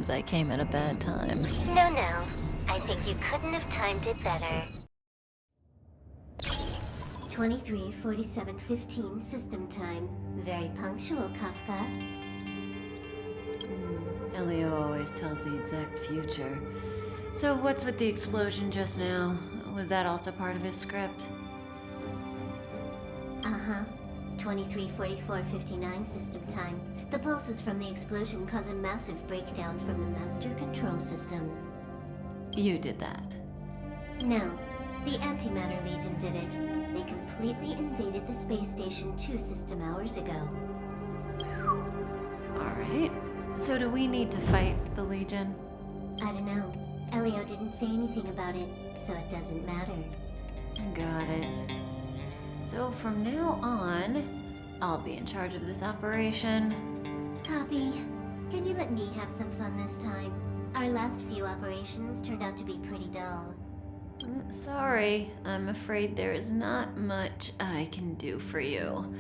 Seems I came at a bad time. No. I think you couldn't have timed it better. 23:47:15 system time. Very punctual, Kafka. Elio always tells the exact future. So what's with the explosion just now? Was that also part of his script? Uh-huh. 23:44:59 system time. The pulses from the explosion cause a massive breakdown from the master control system. You did that. No. The Antimatter Legion did it. They completely invaded the space station 2 system hours ago. Alright. So do we need to fight the Legion? I don't know. Elio didn't say anything about it, so it doesn't matter. Got it. So from now on, I'll be in charge of this operation. Copy. Can you let me have some fun this time? Our last few operations turned out to be pretty dull. Sorry, I'm afraid there is not much I can do for you.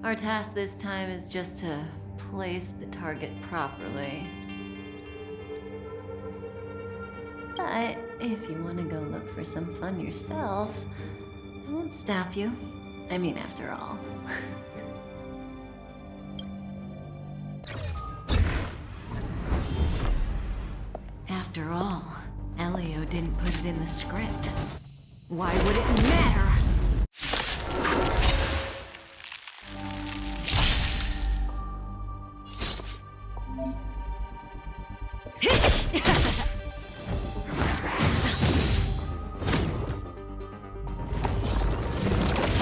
Our task this time is just to place the target properly. But if you want to go look for some fun yourself, I won't stop you. I mean, after all. After all, Elio didn't put it in the script. Why would it matter?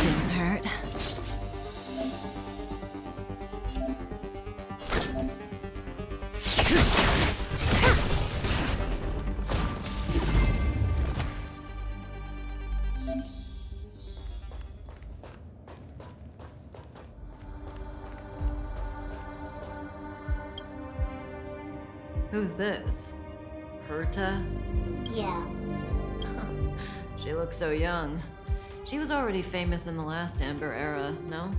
Didn't hurt. Who's this? Herta? Yeah. She looks so young. She was already famous in the last Amber era, no?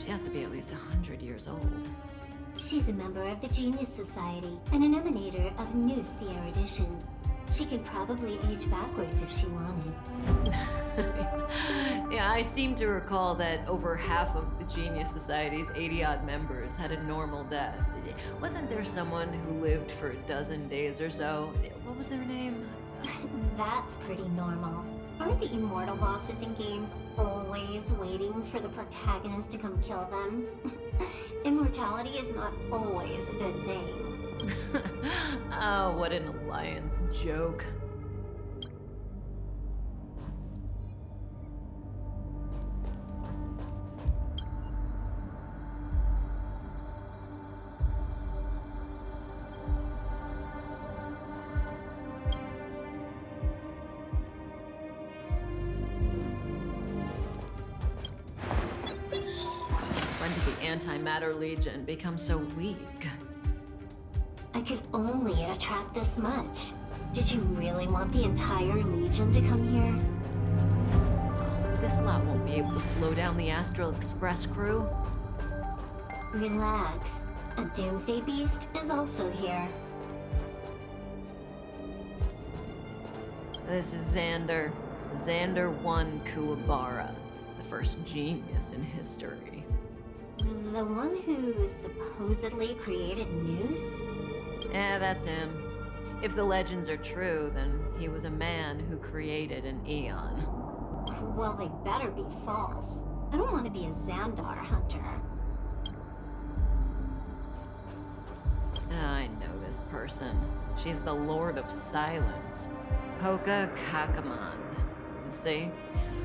She has to be at least 100 years old. She's a member of the Genius Society and an emanator of Noose the Erudition. She could probably age backwards if she wanted. Yeah, I seem to recall that over half of the Genius Society's 80-odd members had a normal death. Wasn't there someone who lived for a dozen days or so? What was their name? That's pretty normal. Aren't the immortal bosses in games always waiting for the protagonist to come kill them? Immortality is not always a good thing. Oh, what an alliance joke. When did the Antimatter Legion become so weak? I could only attract this much. Did you really want the entire Legion to come here? This lot won't be able to slow down the Astral Express crew. Relax. A Doomsday Beast is also here. This is Xander. Xander 1 Kuwabara, the first genius in history. The one who supposedly created Noose? Yeah, that's him. If the legends are true, then he was a man who created an Eon. Well, they better be false. I don't want to be a Xandar hunter. I know this person. She's the Lord of Silence. Hoka Kakamand. You see?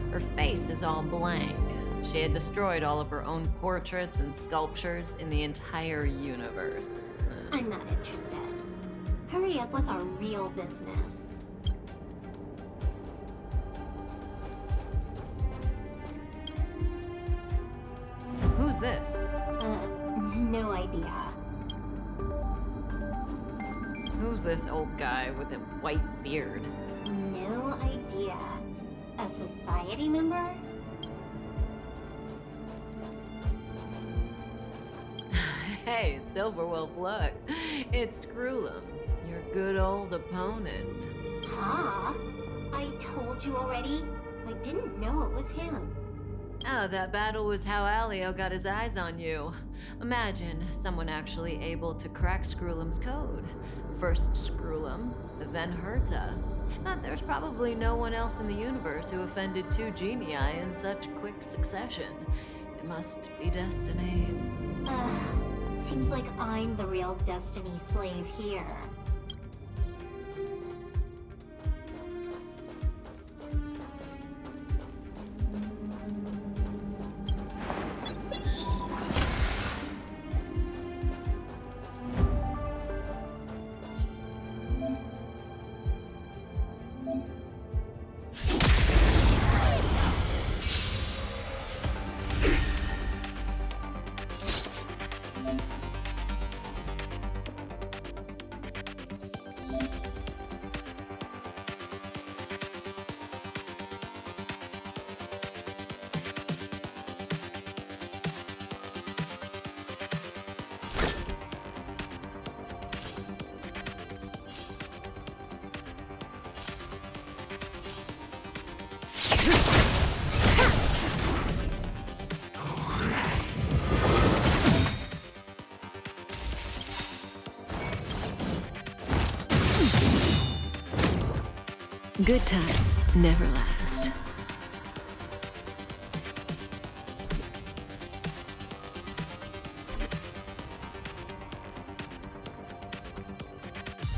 Her face is all blank. She had destroyed all of her own portraits and sculptures in the entire universe. I'm not interested. Hurry up with our real business. Who's this? No idea. Who's this old guy with a white beard? No idea. A society member? Hey, Silverwolf, look. It's Screwlum, your good old opponent. Huh? I told you already. I didn't know it was him. Oh, that battle was how Alio got his eyes on you. Imagine someone actually able to crack Screwlum's code. First Screwlum, then Herta. But there's probably no one else in the universe who offended two genii in such quick succession. It must be destiny. Seems like I'm the real Destiny slave here. Good times never last.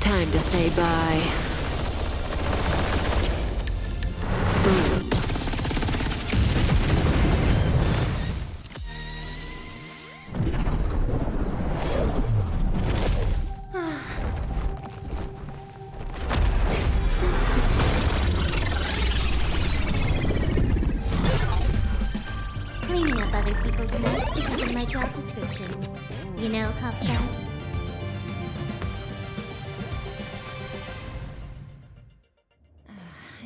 Time to say bye. Boom. Cleaning up other people's mess isn't in my job description. You know, Kafka?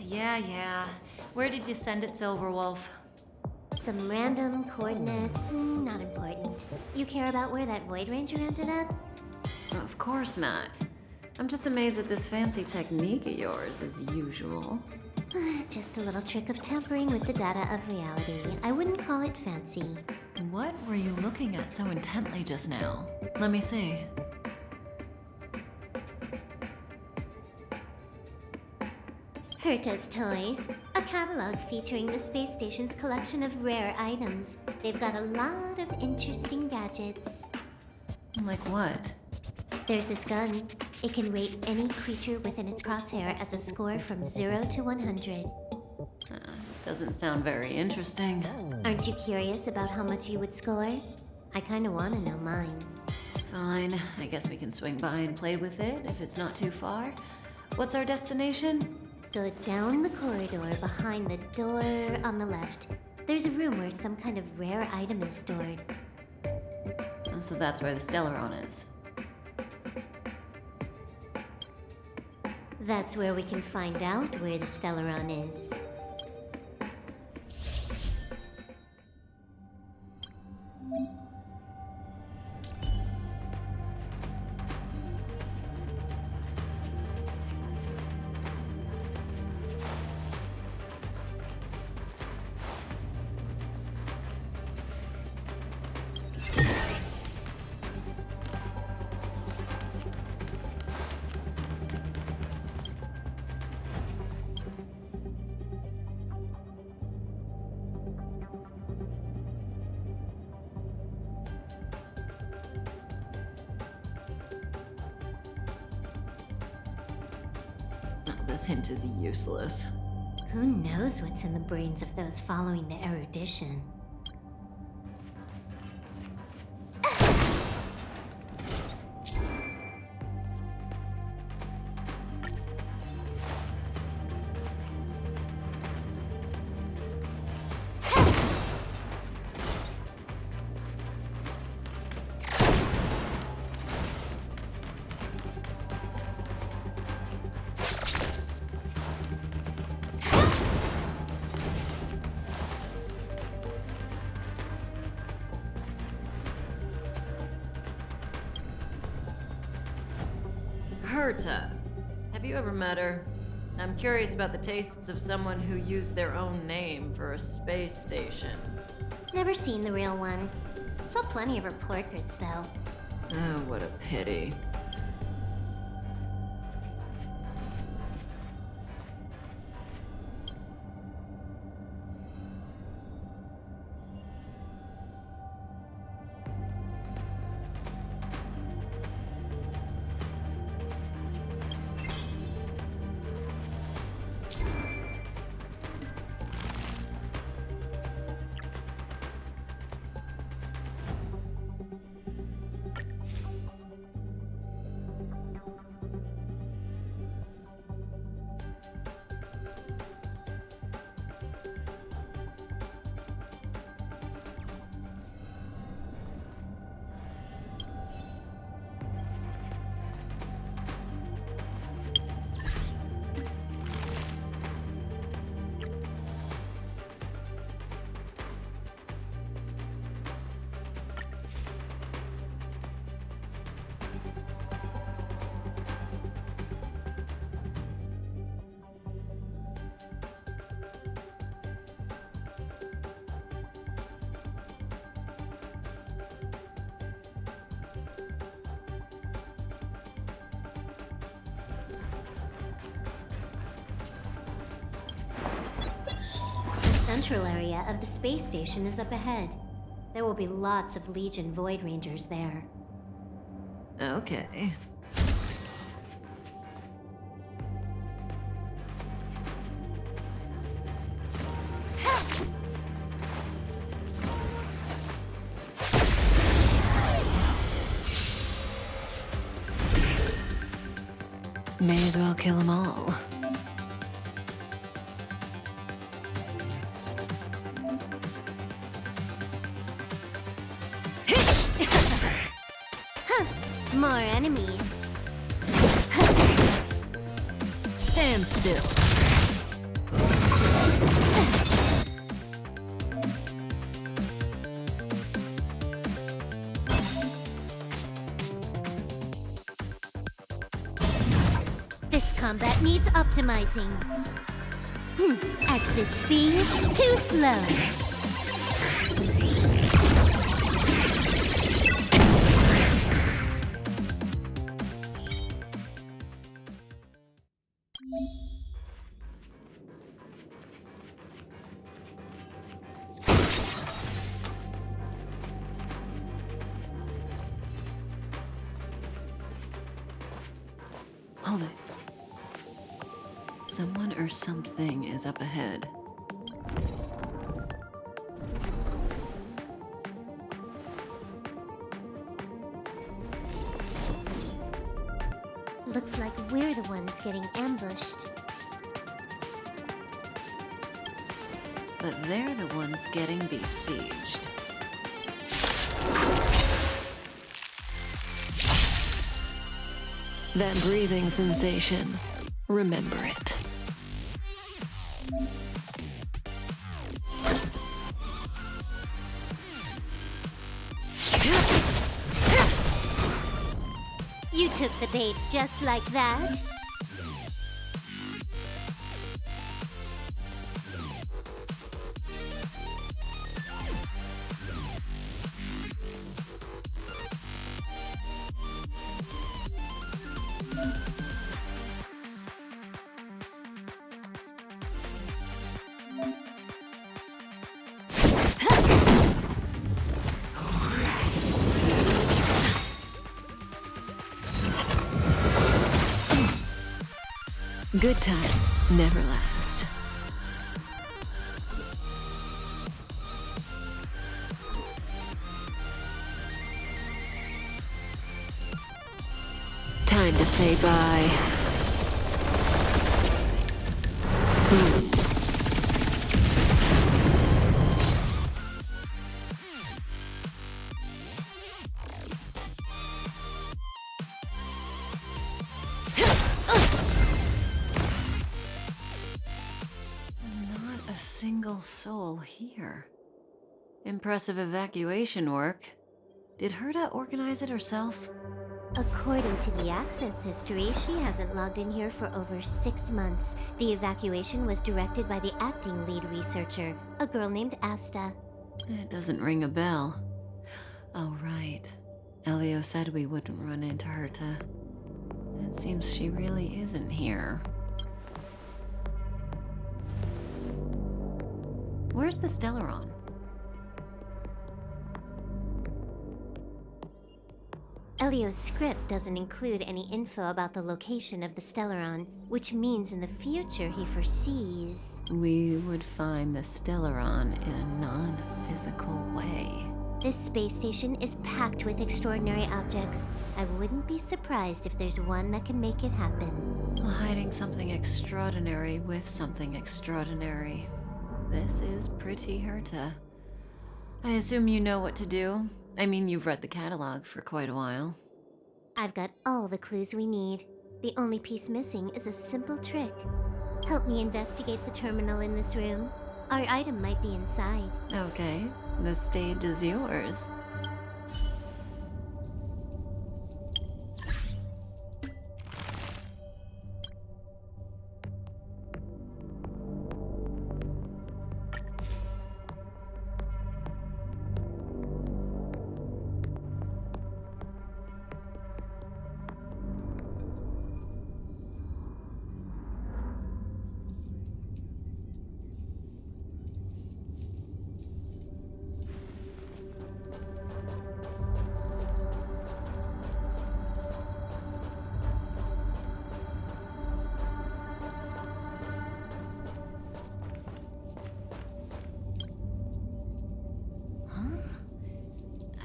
Yeah. Where did you send it, Silverwolf? Some random coordinates, not important. You care about where that Void Ranger ended up? Of course not. I'm just amazed at this fancy technique of yours, as usual. Just a little trick of tampering with the data of reality. I wouldn't call it fancy. What were you looking at so intently just now? Let me see. Herta's Toys, a catalog featuring the space station's collection of rare items. They've got a lot of interesting gadgets. Like what? There's this gun. It can rate any creature within its crosshair as a score from 0 to 100. Doesn't sound very interesting. Aren't you curious about how much you would score? I kinda wanna know mine. Fine, I guess we can swing by and play with it if it's not too far. What's our destination? Go down the corridor behind the door on the left. There's a room where some kind of rare item is stored. So that's where the Stellaron is. That's where we can find out where the Stellaron is. This hint is useless. Who knows what's in the brains of those following the erudition? Herta. Have you ever met her? I'm curious about the tastes of someone who used their own name for a space station. Never seen the real one. Saw plenty of her portraits, though. Oh, what a pity. The central area of the space station is up ahead. There will be lots of Legion Void Rangers there. Okay. May as well kill them all. More enemies. Stand still. This combat needs optimizing. At this speed, too slow. Hold it. Someone or something is up ahead. Looks like we're the ones getting ambushed. But they're the ones getting besieged. That breathing sensation. Remember it. You took the bait just like that? Good times never last. Time to say bye. Single soul here. Impressive evacuation work. Did Herta organize it herself? According to the access history, she hasn't logged in here for over 6 months. The evacuation was directed by the acting lead researcher, a girl named Asta. It doesn't ring a bell. Oh, right. Elio said we wouldn't run into Herta. It seems she really isn't here. Where's the Stellaron? Elio's script doesn't include any info about the location of the Stellaron, which means in the future he foresees... We would find the Stellaron in a non-physical way. This space station is packed with extraordinary objects. I wouldn't be surprised if there's one that can make it happen. Hiding something extraordinary with something extraordinary. This is pretty Herta. I assume you know what to do? I mean, you've read the catalog for quite a while. I've got all the clues we need. The only piece missing is a simple trick. Help me investigate the terminal in this room. Our item might be inside. Okay, the stage is yours.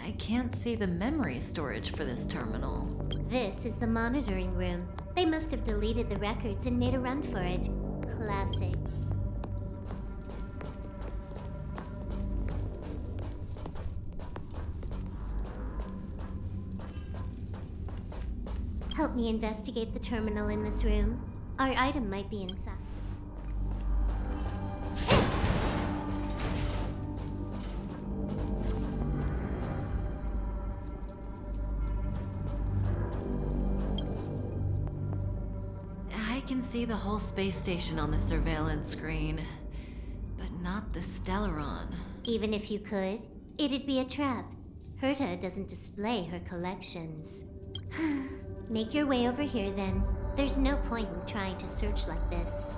I can't see the memory storage for this terminal. This is the monitoring room. They must have deleted the records and made a run for it. Classic. Help me investigate the terminal in this room. Our item might be inside. I can see the whole space station on the surveillance screen, but not the Stellaron. Even if you could, it'd be a trap. Herta doesn't display her collections. Make your way over here then. There's no point in trying to search like this.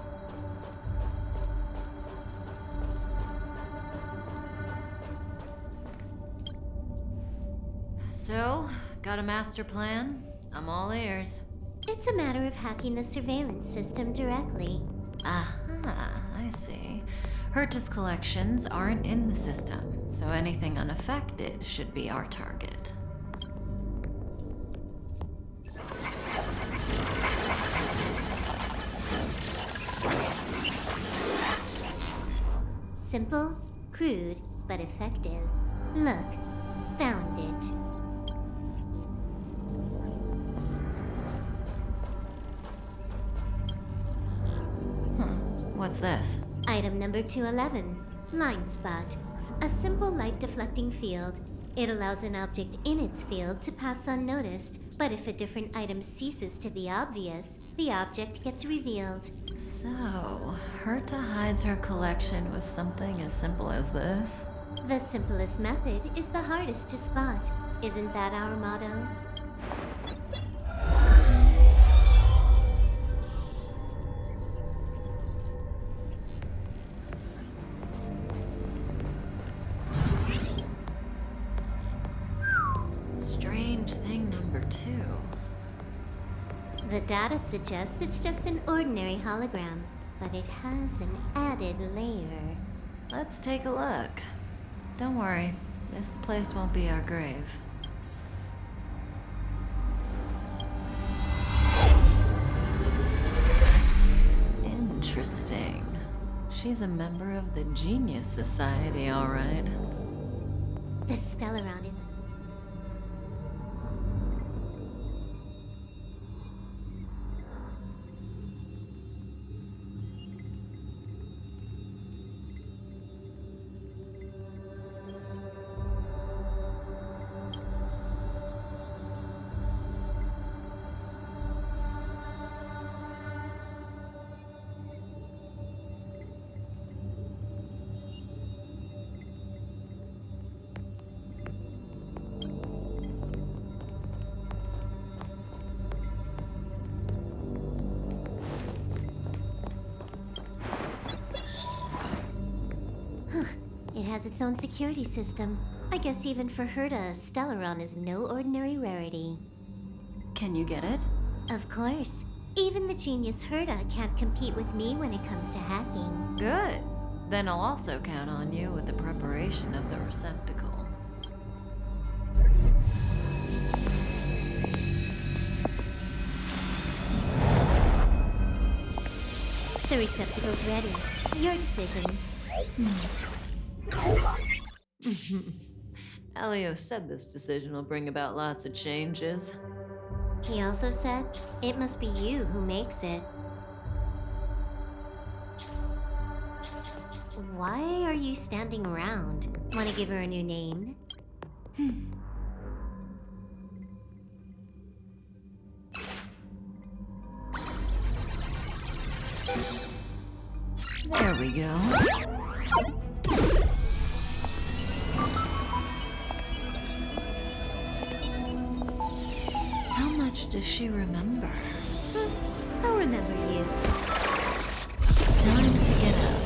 So, got a master plan? I'm all ears. It's a matter of hacking the surveillance system directly. Aha, I see. Herta's collections aren't in the system, so anything unaffected should be our target. Simple, crude, but effective. Look, found it. What's this? Item number 211, Line Spot. A simple light deflecting field. It allows an object in its field to pass unnoticed, but if a different item ceases to be obvious, the object gets revealed. So, Herta hides her collection with something as simple as this? The simplest method is the hardest to spot. Isn't that our motto? Strange thing number 2. The data suggests it's just an ordinary hologram, but it has an added layer. Let's take a look. Don't worry, this place won't be our grave. Interesting. She's a member of the Genius Society, all right. The Stellaron is... It has its own security system. I guess even for Herta, Stellaron is no ordinary rarity. Can you get it? Of course. Even the genius Herta can't compete with me when it comes to hacking. Good. Then I'll also count on you with the preparation of the receptacle. The receptacle's ready. Your decision. Elio said this decision will bring about lots of changes. He also said, it must be you who makes it. Why are you standing around? Want to give her a new name? There we go. How much does she remember? I'll remember you. Time to get up.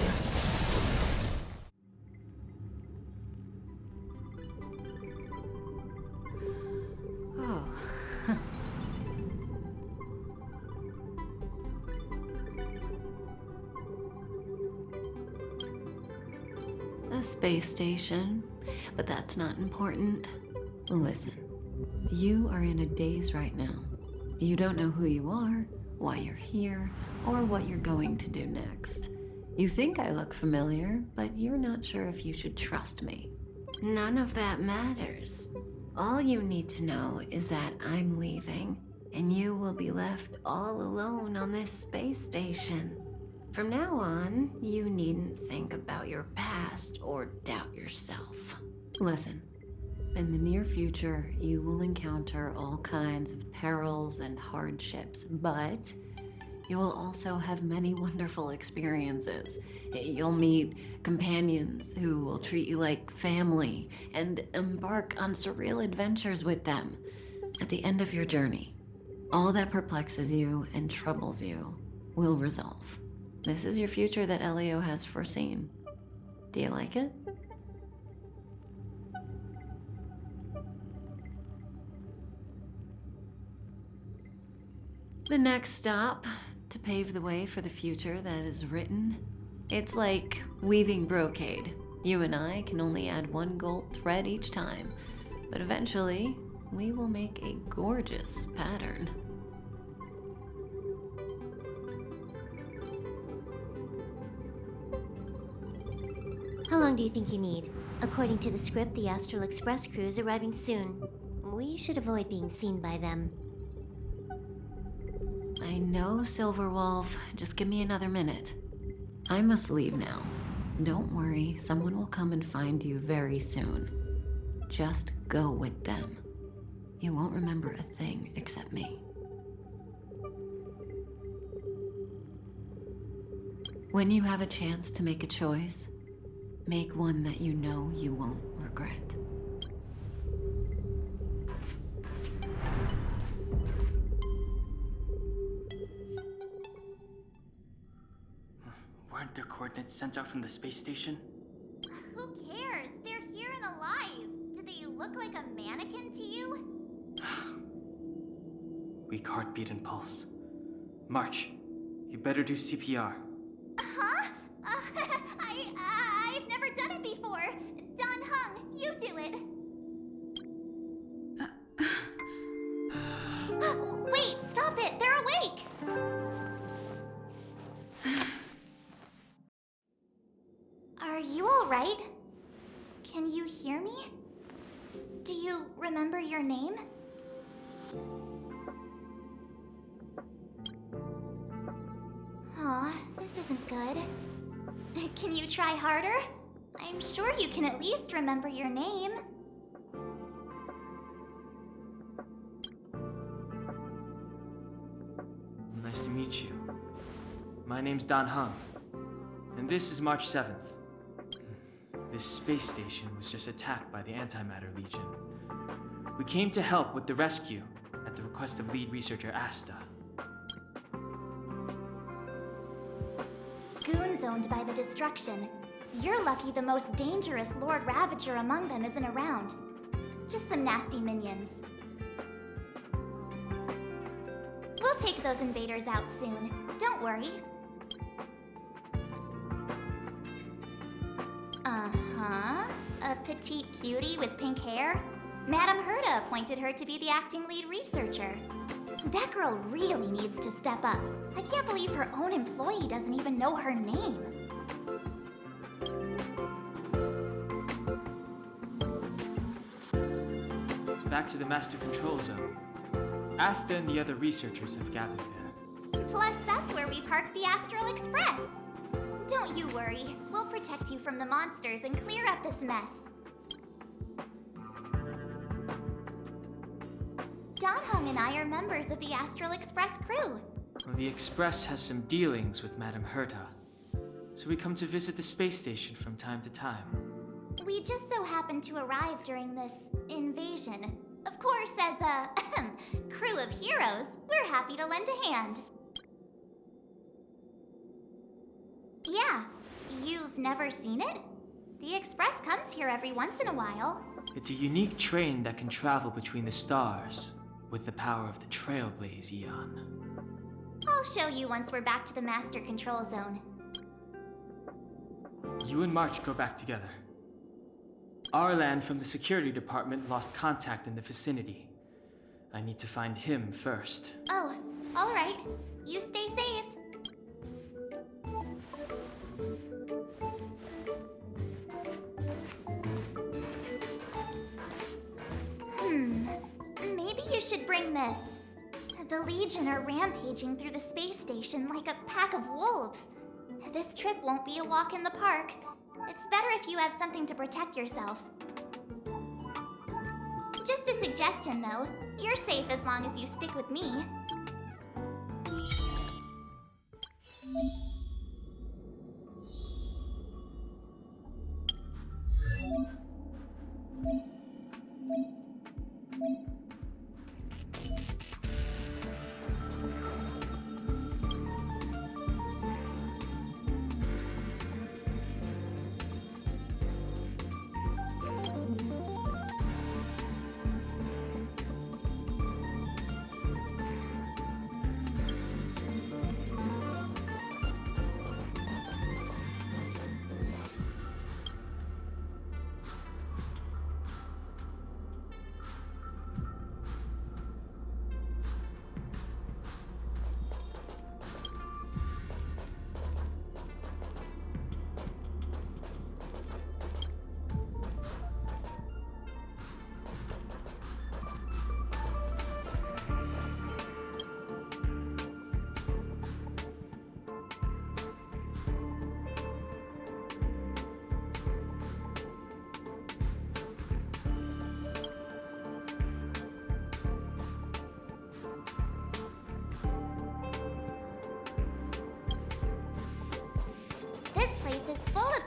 Oh. A space station, but that's not important. Listen, you are in a daze right now. You don't know who you are, why you're here, or what you're going to do next. You think I look familiar, but you're not sure if you should trust me. None of that matters. All you need to know is that I'm leaving, and you will be left all alone on this space station. From now on, you needn't think about your past or doubt yourself. Listen, in the near future, you will encounter all kinds of perils and hardships, but you will also have many wonderful experiences. You'll meet companions who will treat you like family and embark on surreal adventures with them. At the end of your journey, all that perplexes you and troubles you will resolve. This is your future that Elio has foreseen. Do you like it? The next stop, to pave the way for the future that is written, it's like weaving brocade. You and I can only add one gold thread each time, but eventually, we will make a gorgeous pattern. How long do you think you need? According to the script, the Astral Express crew is arriving soon. We should avoid being seen by them. I know, Silverwolf. Just give me another minute. I must leave now. Don't worry, someone will come and find you very soon. Just go with them. You won't remember a thing except me. When you have a chance to make a choice, make one that you know you won't regret. Weren't their coordinates sent out from the space station? Who cares? They're here and alive. Do they look like a mannequin to you? Weak heartbeat and pulse. March, you better do CPR. Huh? I've never done it before. Don Hung, you do it. Wait, stop it! They're awake! Are you alright? Can you hear me? Do you remember your name? Aw, this isn't good. Can you try harder? I'm sure you can at least remember your name. Nice to meet you. My name's Don Hung, and this is March 7th. This space station was just attacked by the Antimatter Legion. We came to help with the rescue at the request of lead researcher Asta. Goons owned by the destruction. You're lucky the most dangerous Lord Ravager among them isn't around. Just some nasty minions. We'll take those invaders out soon. Don't worry. Uh-huh. A petite cutie with pink hair? Madame Herta appointed her to be the acting lead researcher. That girl really needs to step up. I can't believe her own employee doesn't even know her name. Back to the Master Control Zone. Asta and the other researchers have gathered there. Plus, that's where we parked the Astral Express. Don't you worry. We'll protect you from the monsters and clear up this mess. Don Hung and I are members of the Astral Express crew. Well, the Express has some dealings with Madame Herta, so we come to visit the space station from time to time. We just so happened to arrive during this invasion. Of course, as a crew of heroes, we're happy to lend a hand. Yeah, you've never seen it? The Express comes here every once in a while. It's a unique train that can travel between the stars with the power of the Trailblaze Eon. I'll show you once we're back to the Master Control Zone. You and March go back together. Arlan from the security department lost contact in the vicinity. I need to find him first. Oh, all right. You stay safe. Maybe you should bring this. The Legion are rampaging through the space station like a pack of wolves. This trip won't be a walk in the park. It's better if you have something to protect yourself. Just a suggestion, though. You're safe as long as you stick with me.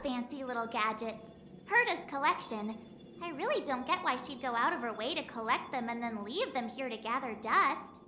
Fancy little gadgets. Herta's collection. I really don't get why she'd go out of her way to collect them and then leave them here to gather dust.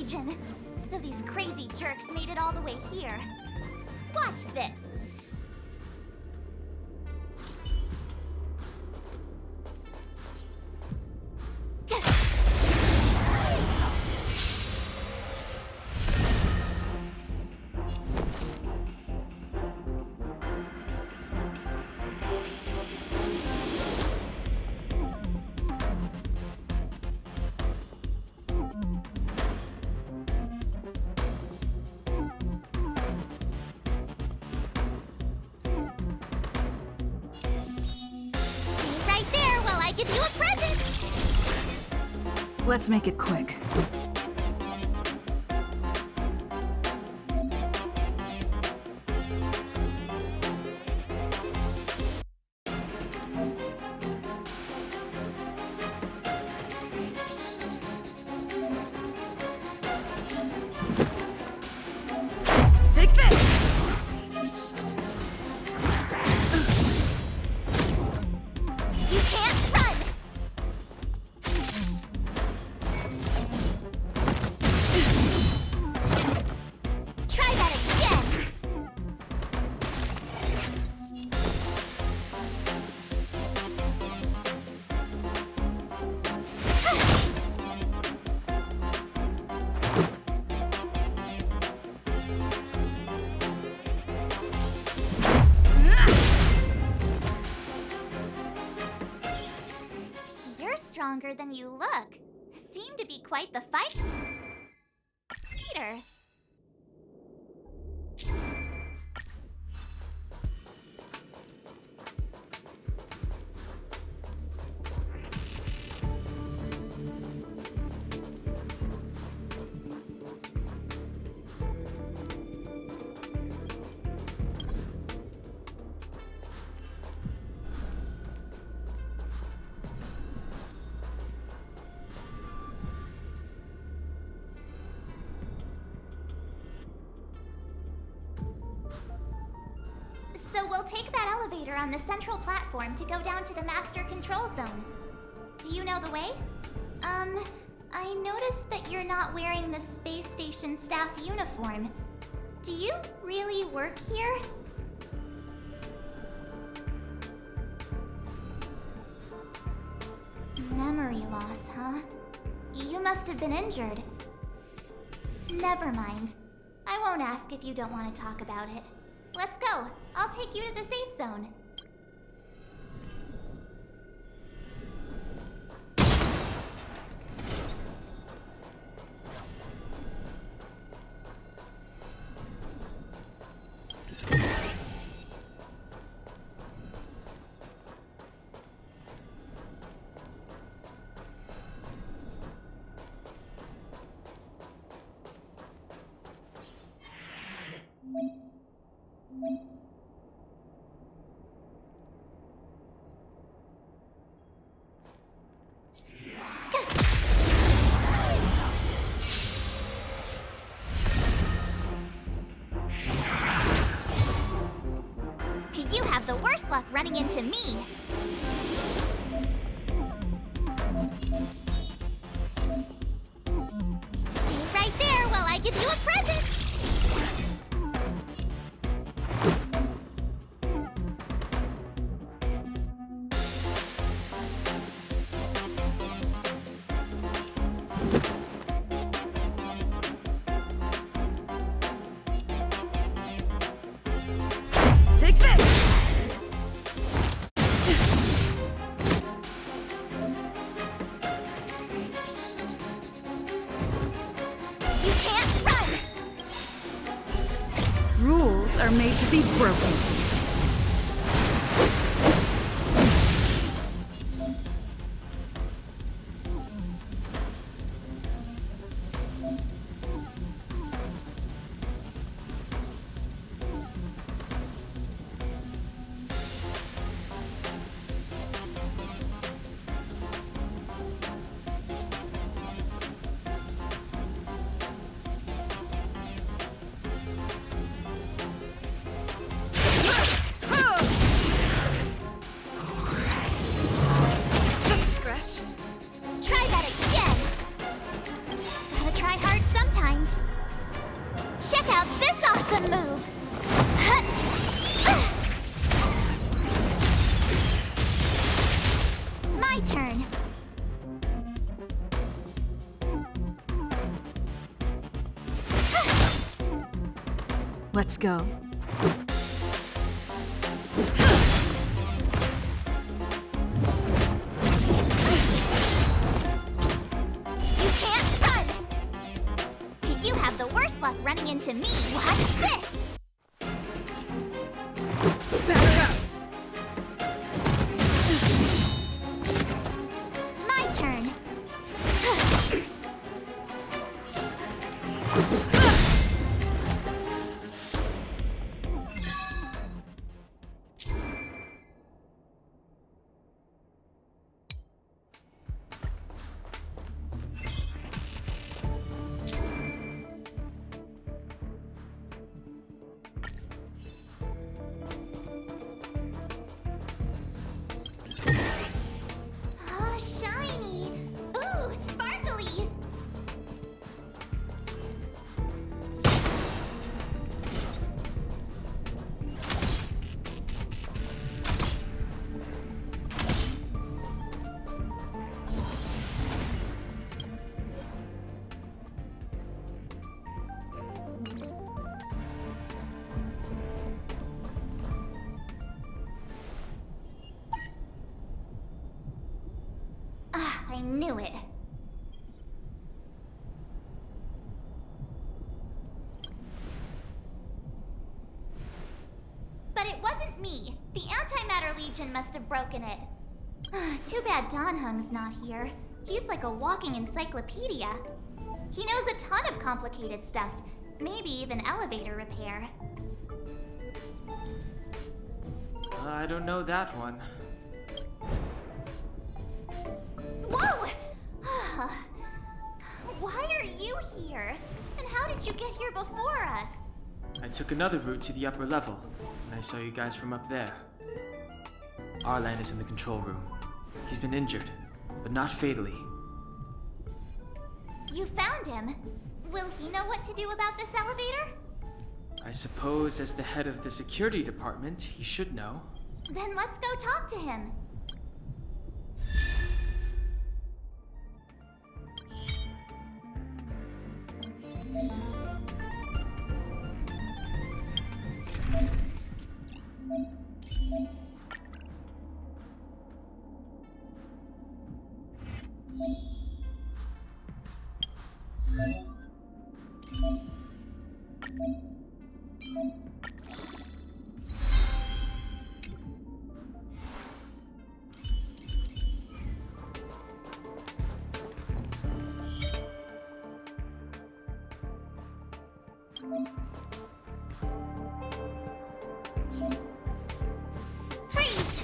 Legion! So these crazy jerks made it all the way here. Watch this! Give you a present! Let's make it quick. Take this! You can't run! Try that again! You're stronger than you look. Seem to be quite the fighter. So we'll take that elevator on the central platform to go down to the master control zone. Do you know the way? I noticed that you're not wearing the space station staff uniform. Do you really work here? Memory loss, huh? You must have been injured. Never mind. I won't ask if you don't want to talk about it. Let's go. I'll take you to the safe zone. You have the worst luck running into me. Stay right there while I give you a present. Take this! You can't run! Rules are made to be broken. Let's go. You can't run! You have the worst luck running into me. Watch this! Back up! My turn. Oh, shiny! Ooh, sparkly! Ah, I knew it. But it wasn't me. The Antimatter Legion must have broken it. Too bad Don Hung's not here. He's like a walking encyclopedia. He knows a ton of complicated stuff, maybe even elevator repair. I don't know that one. Whoa! Why are you here? And how did you get here before us? I took another route to the upper level, and I saw you guys from up there. Arlan is in the control room. He's been injured, but not fatally. You found him. Will he know what to do about this elevator? I suppose as the head of the security department, he should know. Then let's go talk to him. Freeze!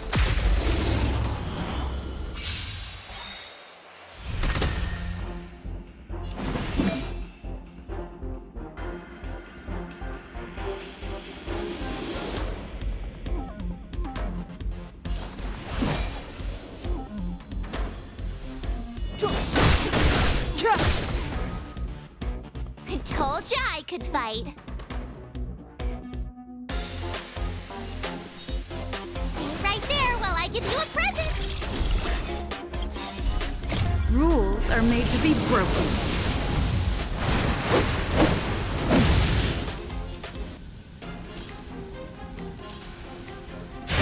I told ya I could fight. Stay right there while I give you a present. Rules are made to be broken.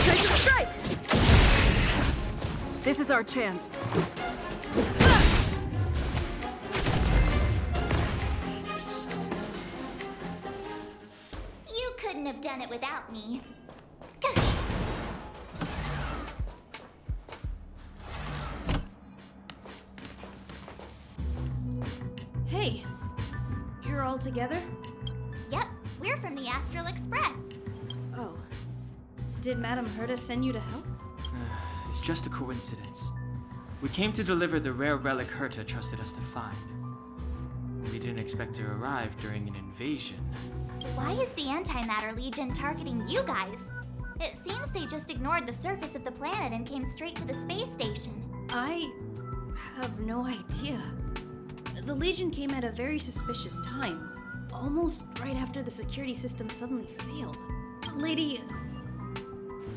Take a strike! This is our chance. You couldn't have done it without me. Hey, you're all together? Yep, we're from the Astral Express. Oh. Did Madame Herta send you to help? It's just a coincidence. We came to deliver the rare relic Herta trusted us to find. We didn't expect to arrive during an invasion. Why is the Antimatter Legion targeting you guys? It seems they just ignored the surface of the planet and came straight to the space station. I have no idea. The Legion came at a very suspicious time, almost right after the security system suddenly failed.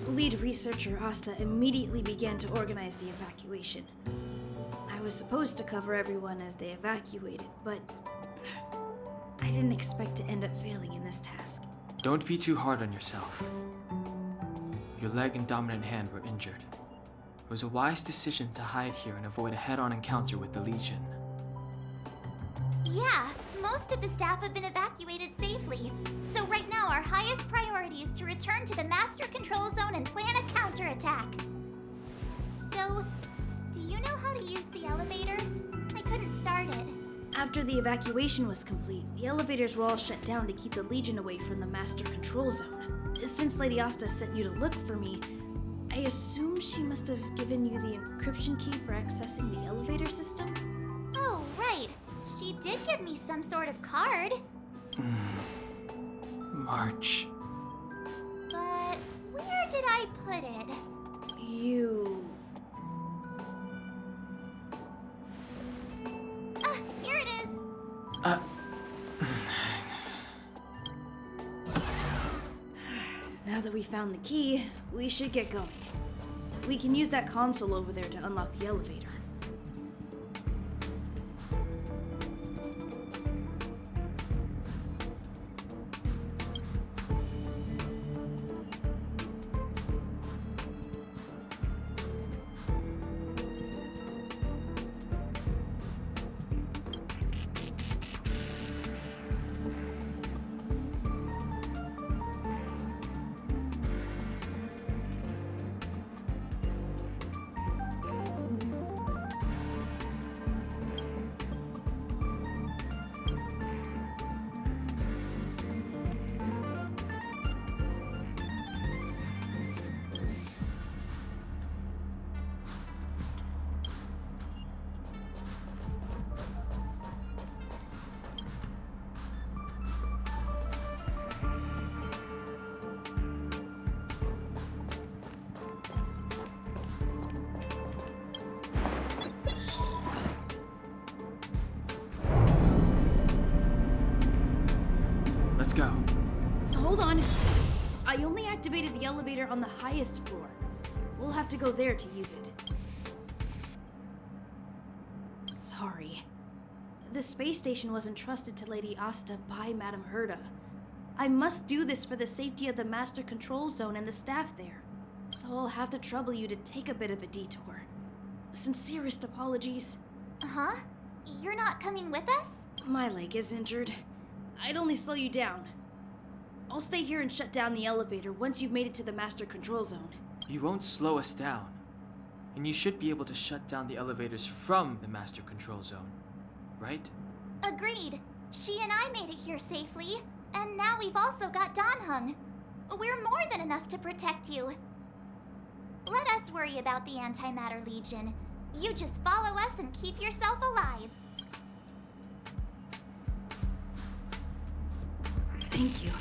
Lead researcher Asta immediately began to organize the evacuation. I was supposed to cover everyone as they evacuated, but I didn't expect to end up failing in this task. Don't be too hard on yourself. Your leg and dominant hand were injured. It was a wise decision to hide here and avoid a head-on encounter with the Legion. Yeah, most of the staff have been evacuated safely. So right now our highest priority is to return to the Master Control Zone and plan a counterattack. So, do you know how to use the elevator? I couldn't start it. After the evacuation was complete, the elevators were all shut down to keep the Legion away from the Master Control Zone. Since Lady Asta sent you to look for me, I assume she must have given you the encryption key for accessing the elevator system? Oh, right. She did give me some sort of card. March. But where did I put it? You... Here it is. Now that we found the key, we should get going. We can use that console over there to unlock the elevator. Let's go. Hold on. I only activated the elevator on the highest floor. We'll have to go there to use it. Sorry. The space station was entrusted to Lady Asta by Madame Herta. I must do this for the safety of the Master Control Zone and the staff there. So I'll have to trouble you to take a bit of a detour. Sincerest apologies. Huh? You're not coming with us? My leg is injured. I'd only slow you down. I'll stay here and shut down the elevator once you've made it to the Master Control Zone. You won't slow us down. And you should be able to shut down the elevators from the Master Control Zone, right? Agreed. She and I made it here safely, and now we've also got Danhung. We're more than enough to protect you. Let us worry about the Antimatter Legion. You just follow us and keep yourself alive. Thank you.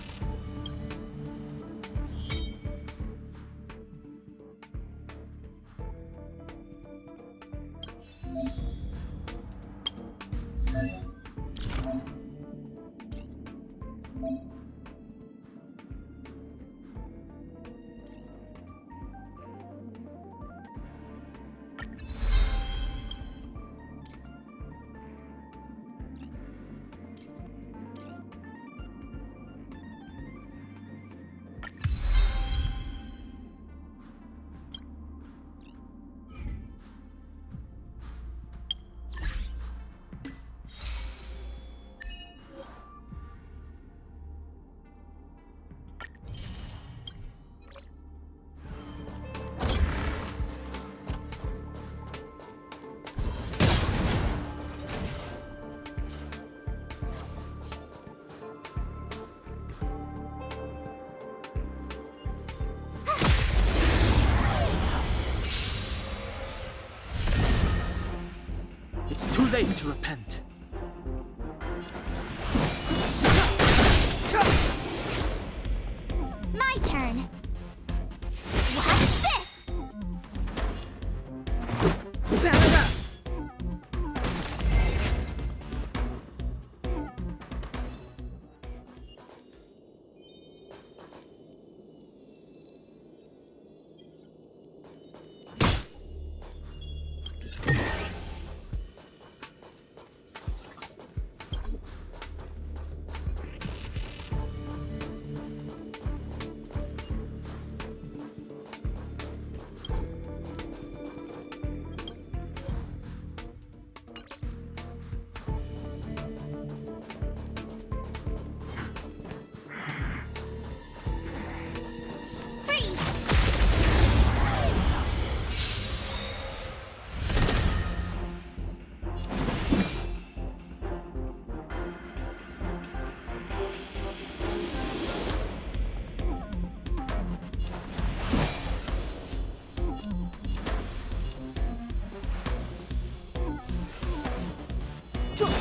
It's too late to repent. My turn. Watch this! Back up! Gotta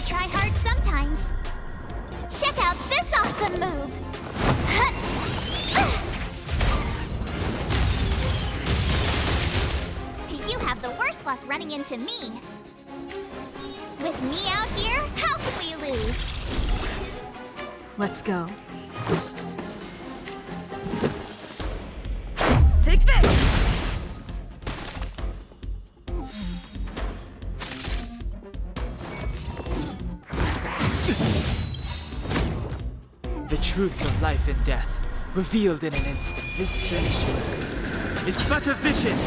try hard sometimes. Check out this awesome move! You have the worst luck running into me. With me out here, how can we lose? Let's go. Take this! The truth of life and death, revealed in an instant. This sanctuary is but a vision.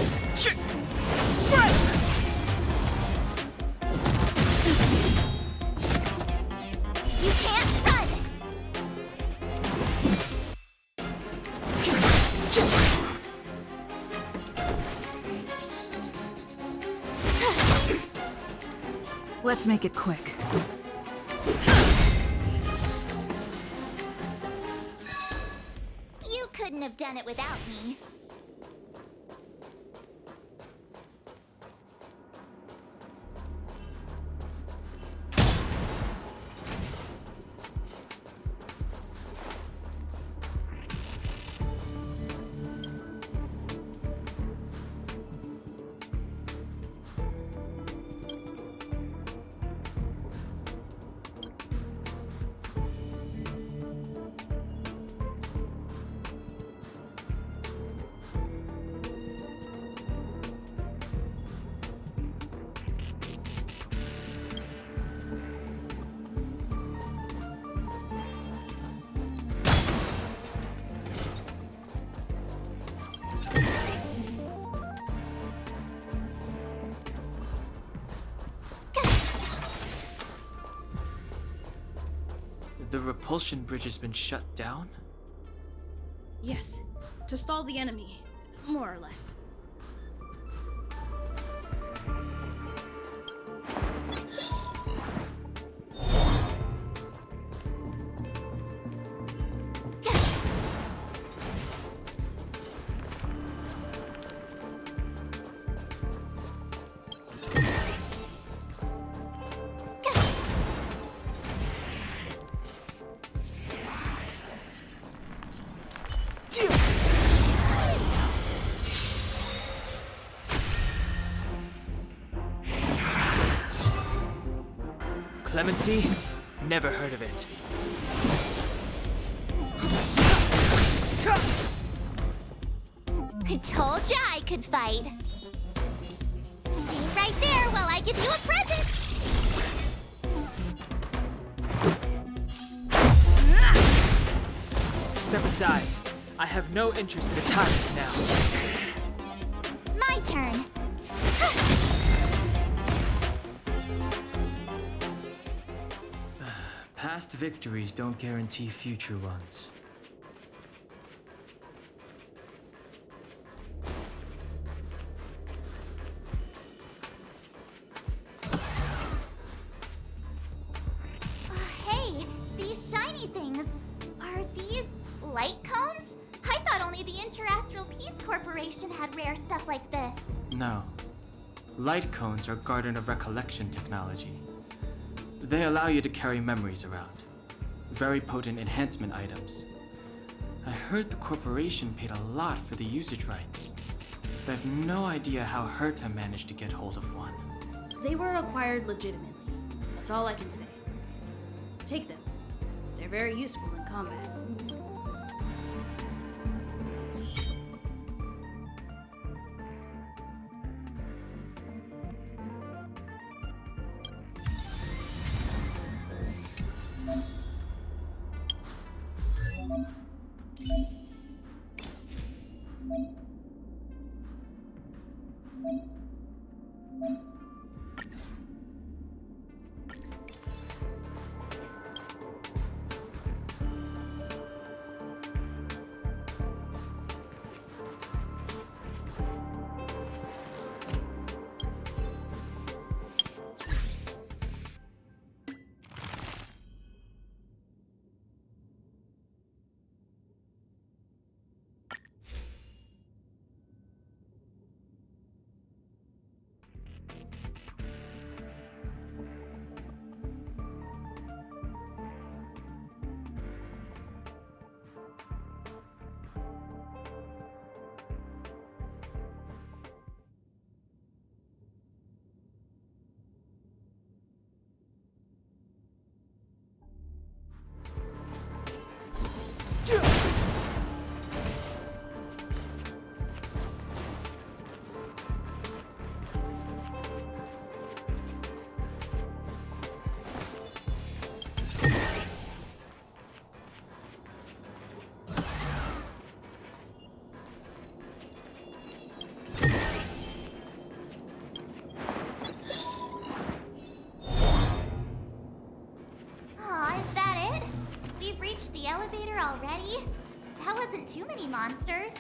You can't run! Let's make it quick. You couldn't have done it without me. The repulsion bridge has been shut down? Yes, to stall the enemy, more or less. Clemency? Never heard of it. I told ya I could fight. Stay right there while I give you a present. Step aside. I have no interest in attacking now. My turn. Past victories don't guarantee future ones. Hey, these shiny things. Are these light cones? I thought only the Interastral Peace Corporation had rare stuff like this. No. Light cones are Garden of Recollection technology. They allow you to carry memories around. Very potent enhancement items. I heard the corporation paid a lot for the usage rights. But I have no idea how Herta managed to get hold of one. They were acquired legitimately. That's all I can say. Take them. They're very useful in combat. elevator already? That wasn't too many monsters.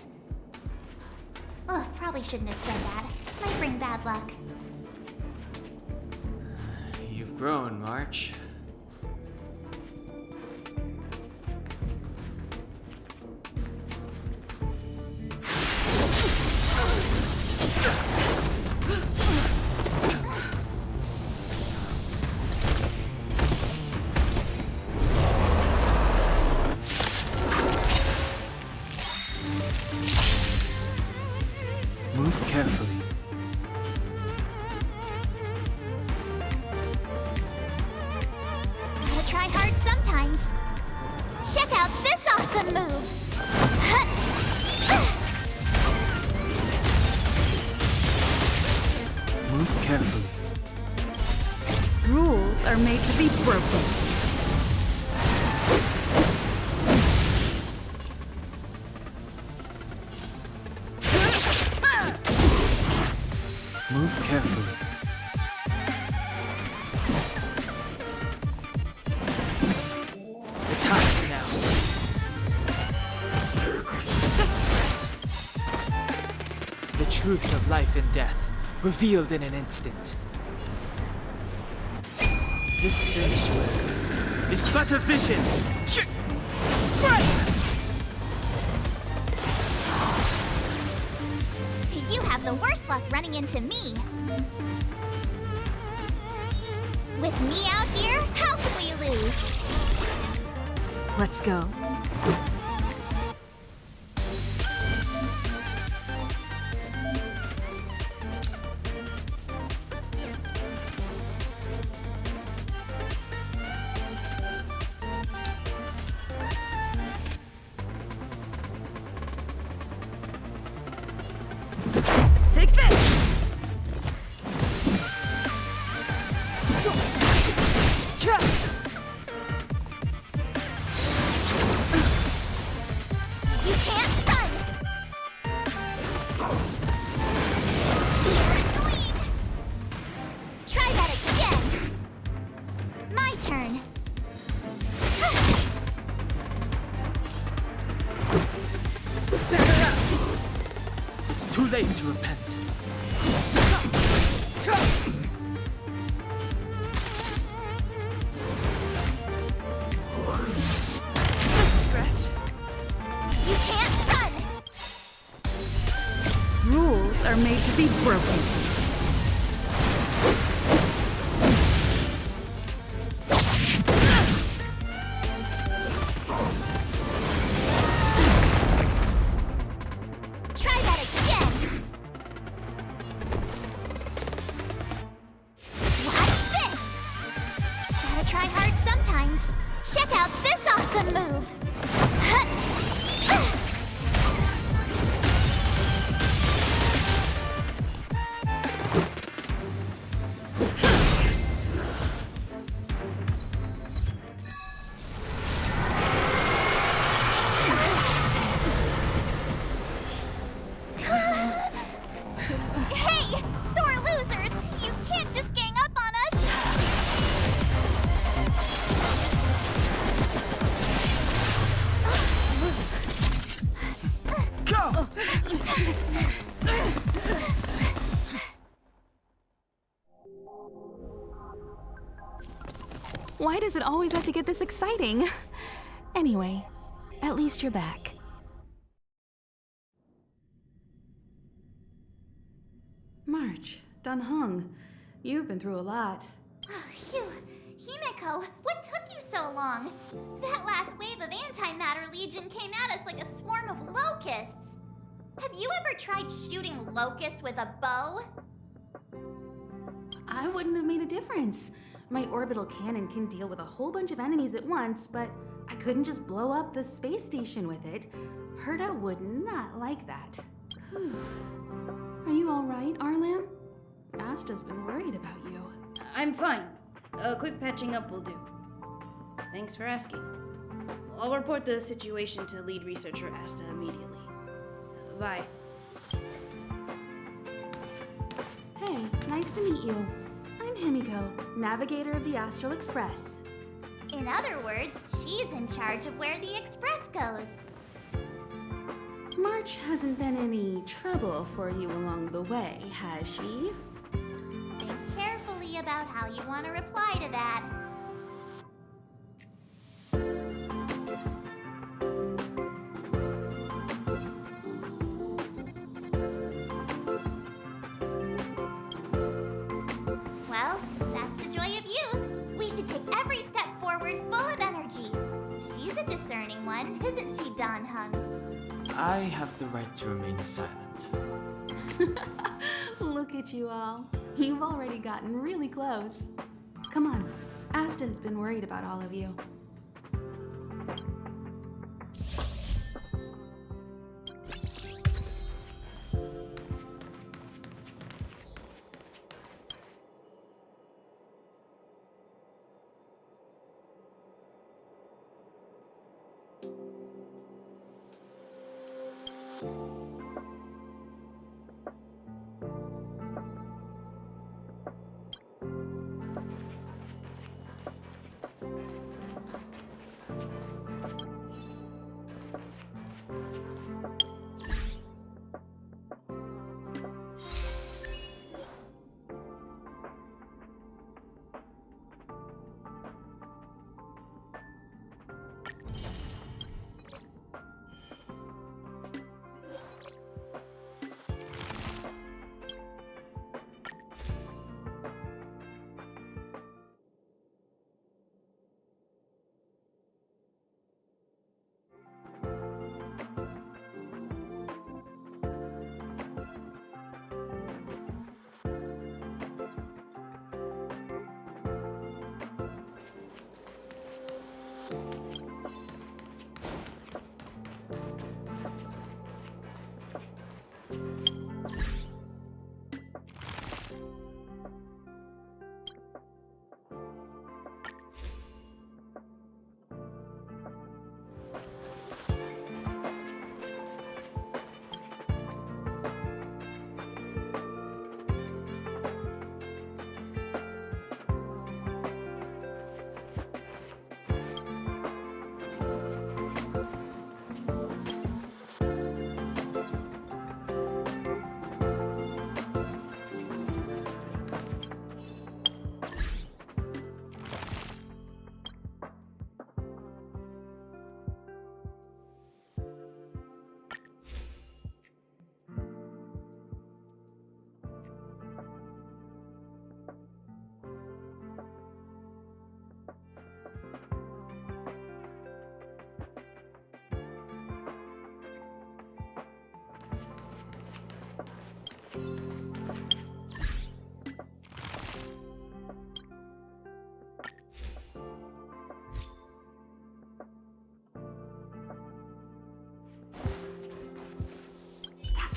Ugh, probably shouldn't have said that. Might bring bad luck. You've grown, March. Move carefully. Gotta try hard sometimes. Check out this awesome move! Move carefully. Rules are made to be broken. Move carefully. It's hot now. Just a scratch. The truth of life and death, revealed in an instant. This sanctuary is but a vision. You have the worst luck running into me. With me out here, how can we lose? Let's go. Take this! You can't run! You're annoying! Try that again! My turn! It's too late to repent. Just a scratch. You can't run! Rules are made to be broken. Try that again! Watch this! Gotta try hard sometimes. Check out this awesome move! Hey! Sore losers! You can't just gang up on us! Go! Why does it always have to get this exciting? Anyway, at least you're back. March, Dunhung, you've been through a lot. Oh, phew. Himeko, what took you so long? That last wave of antimatter legion came at us like a swarm of locusts. Have you ever tried shooting locusts with a bow? I wouldn't have made a difference. My orbital cannon can deal with a whole bunch of enemies at once, but I couldn't just blow up the space station with it. Herta would not like that. Whew. Are you all right, Arlam? Asta's been worried about you. I'm fine. A quick patching up will do. Thanks for asking. I'll report the situation to lead researcher Asta immediately. Bye. Hey, nice to meet you. I'm Himiko, navigator of the Astral Express. In other words, she's in charge of where the express goes. March hasn't been any trouble for you along the way, has she? Think carefully about how you want to reply to that. Well, that's the joy of youth. We should take every step forward full of energy. She's a discerning one, isn't she, Don Hung? I have the right to remain silent. Look at you all. You've already gotten really close. Come on. Asta's been worried about all of you.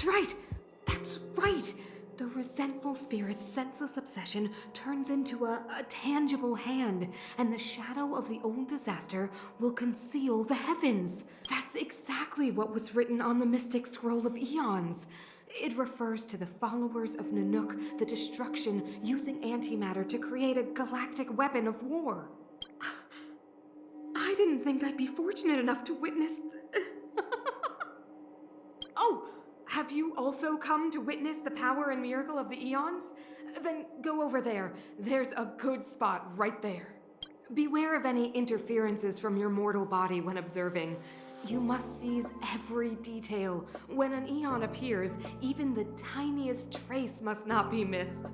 That's right! That's right! The resentful spirit's senseless obsession turns into a tangible hand, and the shadow of the old disaster will conceal the heavens. That's exactly what was written on the Mystic Scroll of Eons. It refers to the followers of Nanook, the destruction, using antimatter to create a galactic weapon of war. I didn't think I'd be fortunate enough to witness... Oh! Have you also come to witness the power and miracle of the Eons? Then go over there. There's a good spot right there. Beware of any interferences from your mortal body when observing. You must seize every detail. When an Eon appears, even the tiniest trace must not be missed.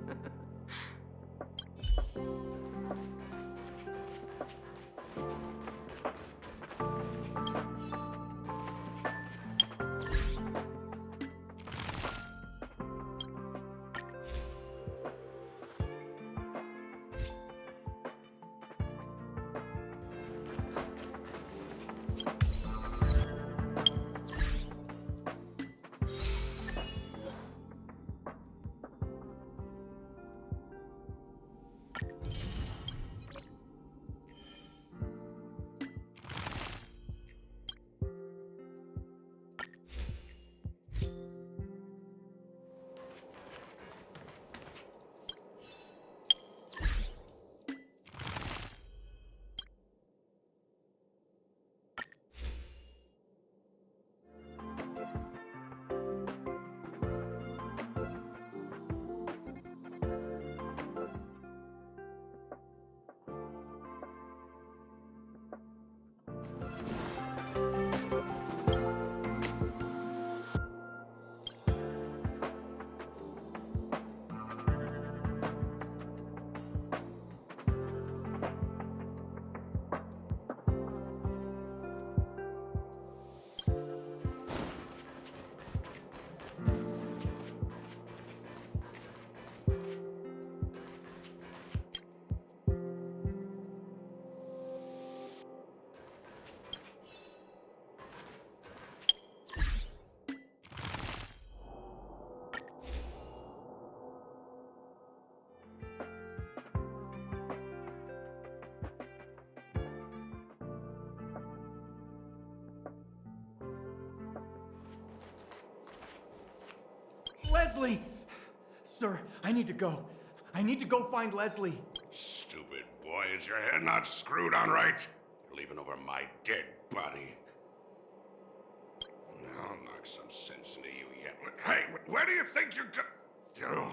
Leslie! Sir, I need to go. I need to go find Leslie. Stupid boy, is your head not screwed on right? You're leaving over my dead body. I'll knock some sense into you yet. Hey, where do you think you're go?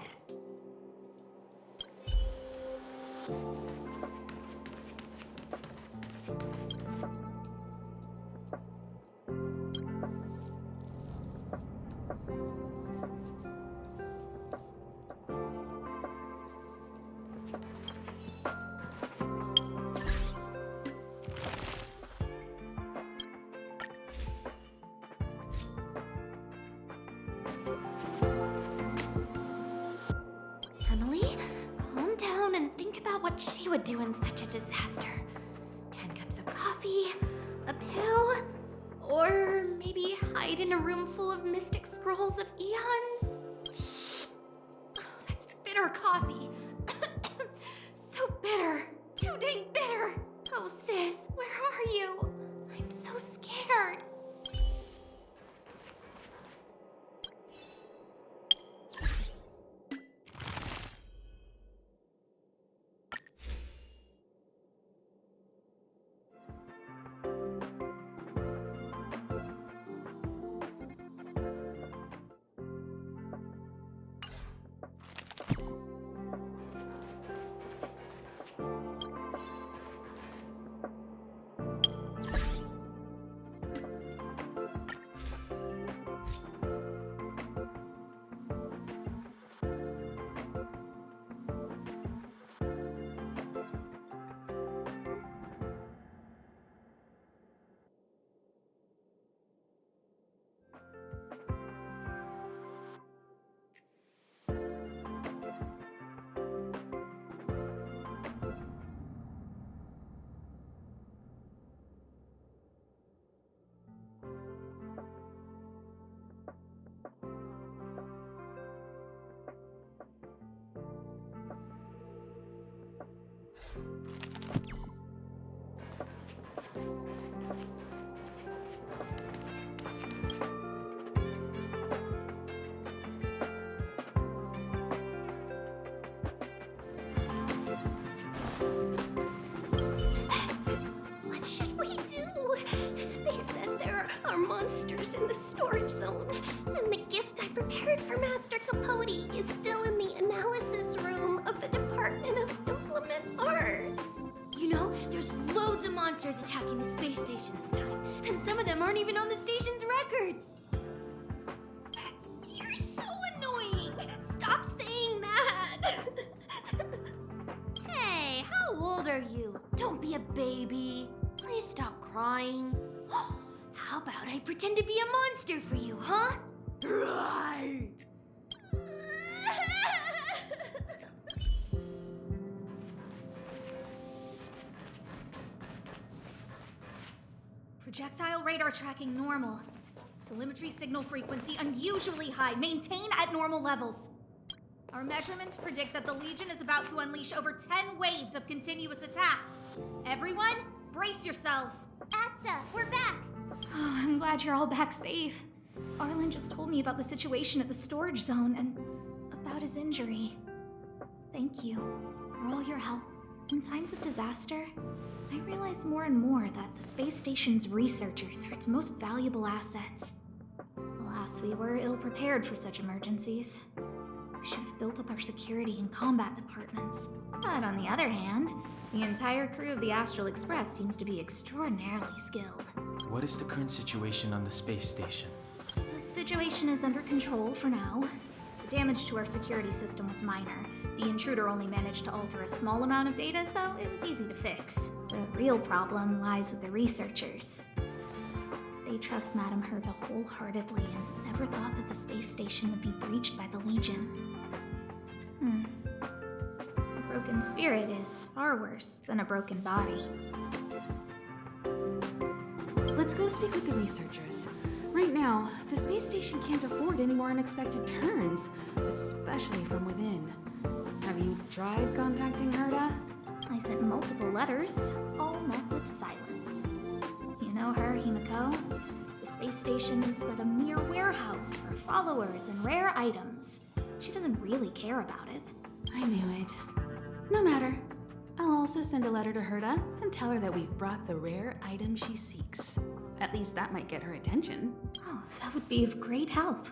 Emily, calm down and think about what she would do in such a disaster. 10 cups of coffee, a pill, or maybe hide in a room full of mystic scrolls of eons? Oh, that's bitter coffee. So bitter. Too dang bitter. Oh, sis, where are you? I'm so scared. What should we do? They said there are monsters in the storage zone, and the gift I prepared for Master Capote is still in the analysis room of the Department of Implement Arts. You know, there's loads of monsters attacking the space station this time, and some of them aren't even on the station's records. You're so annoying! Stop saying that! Hey, how old are you? Don't be a baby. Please stop crying. How about I pretend to be a monster for you, huh? Right! Projectile radar tracking normal. Telemetry signal frequency unusually high. Maintain at normal levels. Our measurements predict that the Legion is about to unleash over 10 waves of continuous attacks. Everyone, brace yourselves. Asta, we're back! Oh, I'm glad you're all back safe. Arlen just told me about the situation at the storage zone and about his injury. Thank you for all your help. In times of disaster, I realize more and more that the space station's researchers are its most valuable assets. Alas, we were ill-prepared for such emergencies. We should have built up our security and combat departments. But on the other hand, the entire crew of the Astral Express seems to be extraordinarily skilled. What is the current situation on the space station? The situation is under control for now. The damage to our security system was minor. The intruder only managed to alter a small amount of data, so it was easy to fix. The real problem lies with the researchers. They trust Madame Herta wholeheartedly and never thought that the space station would be breached by the Legion. A broken spirit is far worse than a broken body. Let's go speak with the researchers. Right now, the space station can't afford any more unexpected turns, especially from within. Have you tried contacting Herta? I sent multiple letters, all met with silence. You know her, Himiko? The space station is but a mere warehouse for followers and rare items. She doesn't really care about it. I knew it. No matter. I'll also send a letter to Herta and tell her that we've brought the rare item she seeks. At least that might get her attention. Oh, that would be of great help.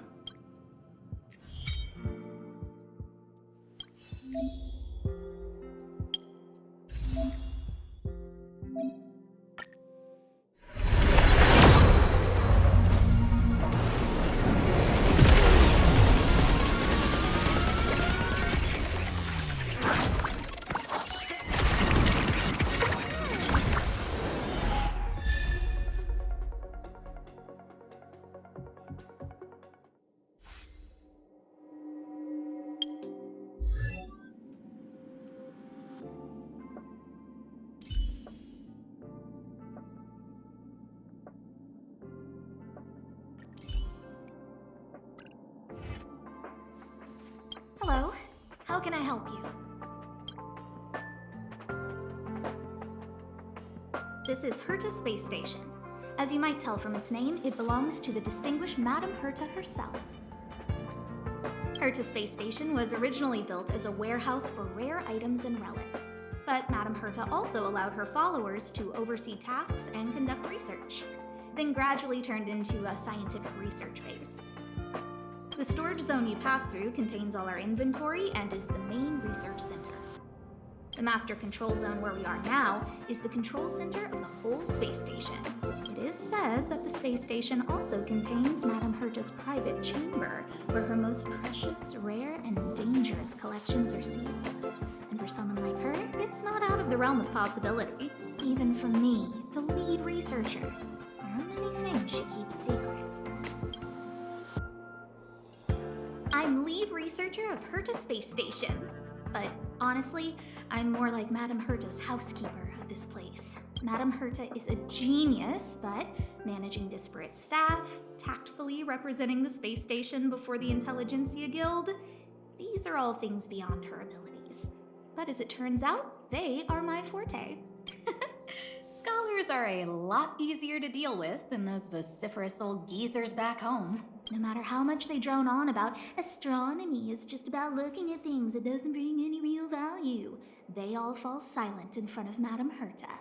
Hello, how can I help you? This is Herta Space Station. As you might tell from its name, it belongs to the distinguished Madame Herta herself. Herta Space Station was originally built as a warehouse for rare items and relics, but Madame Herta also allowed her followers to oversee tasks and conduct research, then gradually turned into a scientific research base. The storage zone you pass through contains all our inventory and is the main research center. The master control zone where we are now is the control center of the whole space station. It is said that the space station also contains Madame Herta's private chamber, where her most precious, rare, and dangerous collections are sealed. And for someone like her, it's not out of the realm of possibility. Even for me, the lead researcher, there are many things she keeps secret. I'm lead researcher of Herta Space Station, but honestly, I'm more like Madame Herta's housekeeper of this place. Madame Herta is a genius, but managing disparate staff, tactfully representing the space station before the Intelligentsia Guild, these are all things beyond her abilities. But as it turns out, they are my forte. Scholars are a lot easier to deal with than those vociferous old geezers back home. No matter how much they drone on about astronomy is just about looking at things that doesn't bring any real value, they all fall silent in front of Madame Herta.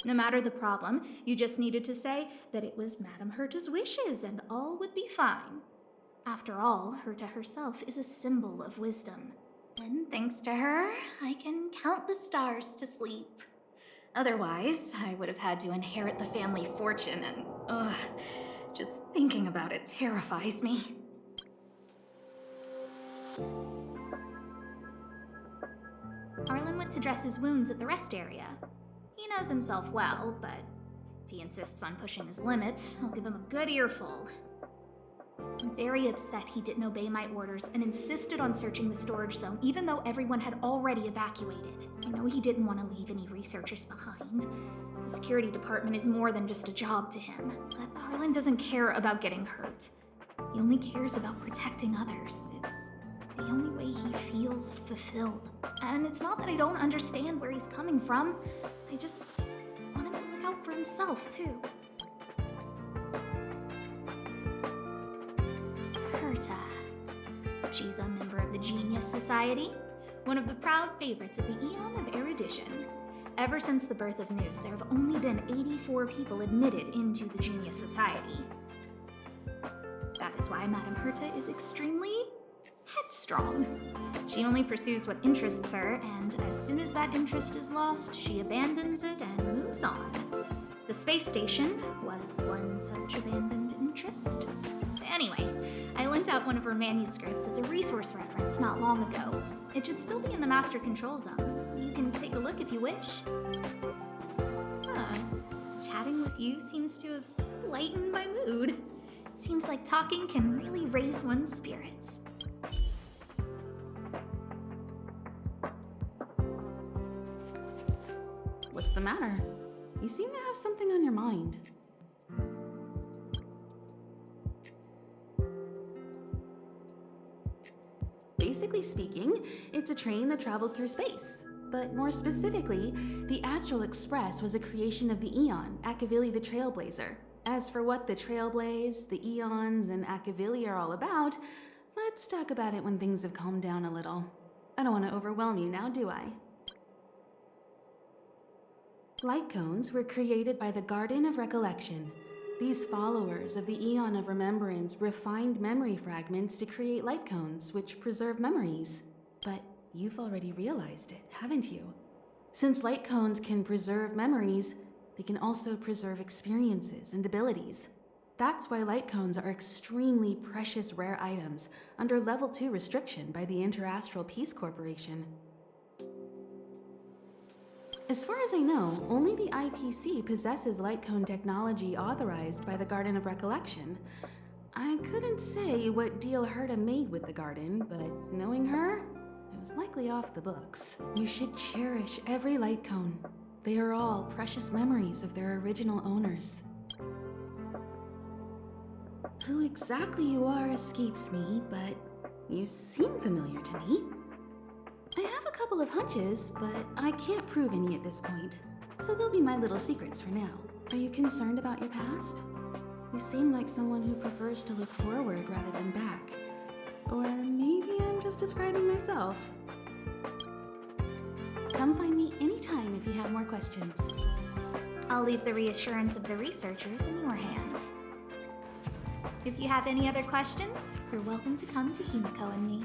No matter the problem, you just needed to say that it was Madame Herta's wishes and all would be fine. After all, Herta herself is a symbol of wisdom. And thanks to her, I can count the stars to sleep. Otherwise, I would have had to inherit the family fortune and, just thinking about it terrifies me. Arlen went to dress his wounds at the rest area. He knows himself well, but if he insists on pushing his limits, I'll give him a good earful. I'm very upset he didn't obey my orders and insisted on searching the storage zone even though everyone had already evacuated. I know he didn't want to leave any researchers behind. The security department is more than just a job to him, but Arlen doesn't care about getting hurt. He only cares about protecting others. It's the only way he feels fulfilled. And it's not that I don't understand where he's coming from. I just want him to look out for himself, too. Herta. She's a member of the Genius Society, one of the proud favorites of the Eon of Erudition. Ever since the birth of Noose, there have only been 84 people admitted into the Genius Society. That is why Madame Herta is extremely headstrong. She only pursues what interests her, and as soon as that interest is lost, she abandons it and moves on. The space station was one such abandoned interest. Anyway, I lent out one of her manuscripts as a resource reference not long ago. It should still be in the Master Control Zone. You can take a look if you wish. Chatting with you seems to have lightened my mood. It seems like talking can really raise one's spirits. What's the matter? You seem to have something on your mind. Basically speaking, it's a train that travels through space. But more specifically, the Astral Express was a creation of the Eon, Akavili the Trailblazer. As for what the Trailblaze, the Eons, and Akavili are all about, Let's talk about it when things have calmed down a little. I don't want to overwhelm you now, do I? Light cones were created by the Garden of Recollection. These followers of the Eon of Remembrance refined memory fragments to create light cones, which preserve memories. But you've already realized it, haven't you? Since light cones can preserve memories, they can also preserve experiences and abilities. That's why light cones are extremely precious rare items under Level 2 restriction by the Interastral Peace Corporation. As far as I know, only the IPC possesses light cone technology authorized by the Garden of Recollection. I couldn't say what deal Herta made with the Garden, but knowing her, it was likely off the books. You should cherish every light cone. They are all precious memories of their original owners. Who exactly you are escapes me, but you seem familiar to me. I have a couple of hunches, but I can't prove any at this point, so they'll be my little secrets for now. Are you concerned about your past? You seem like someone who prefers to look forward rather than back. Or maybe I'm just describing myself. Come find me anytime if you have more questions. I'll leave the reassurance of the researchers in your hands. If you have any other questions, you're welcome to come to Himiko and me.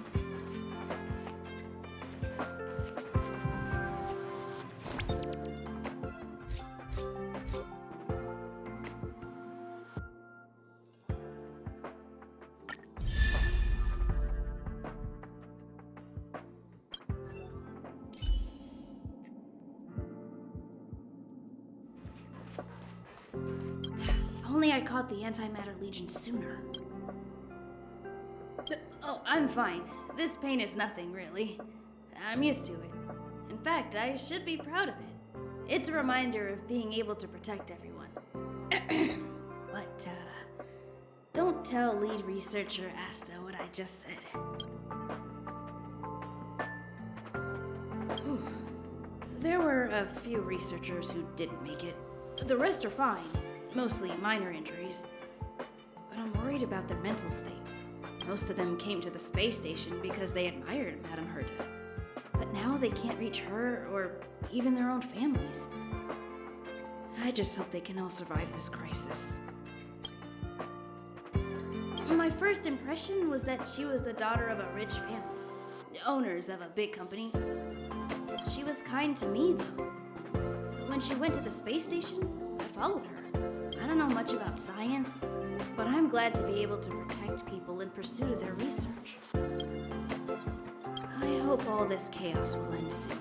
If only I caught the Antimatter Legion sooner. Oh, I'm fine. This pain is nothing, really. I'm used to it. In fact, I should be proud of it. It's a reminder of being able to protect everyone. But, don't tell lead researcher Asta what I just said. There were a few researchers who didn't make it. The rest are fine, mostly minor injuries. But I'm worried about their mental states. Most of them came to the space station because they admired Madame Herta. But now they can't reach her or even their own families. I just hope they can all survive this crisis. My first impression was that she was the daughter of a rich family, owners of a big company. She was kind to me, though. When she went to the space station, I followed her. I don't know much about science, but I'm glad to be able to protect people in pursuit of their research. I hope all this chaos will end soon.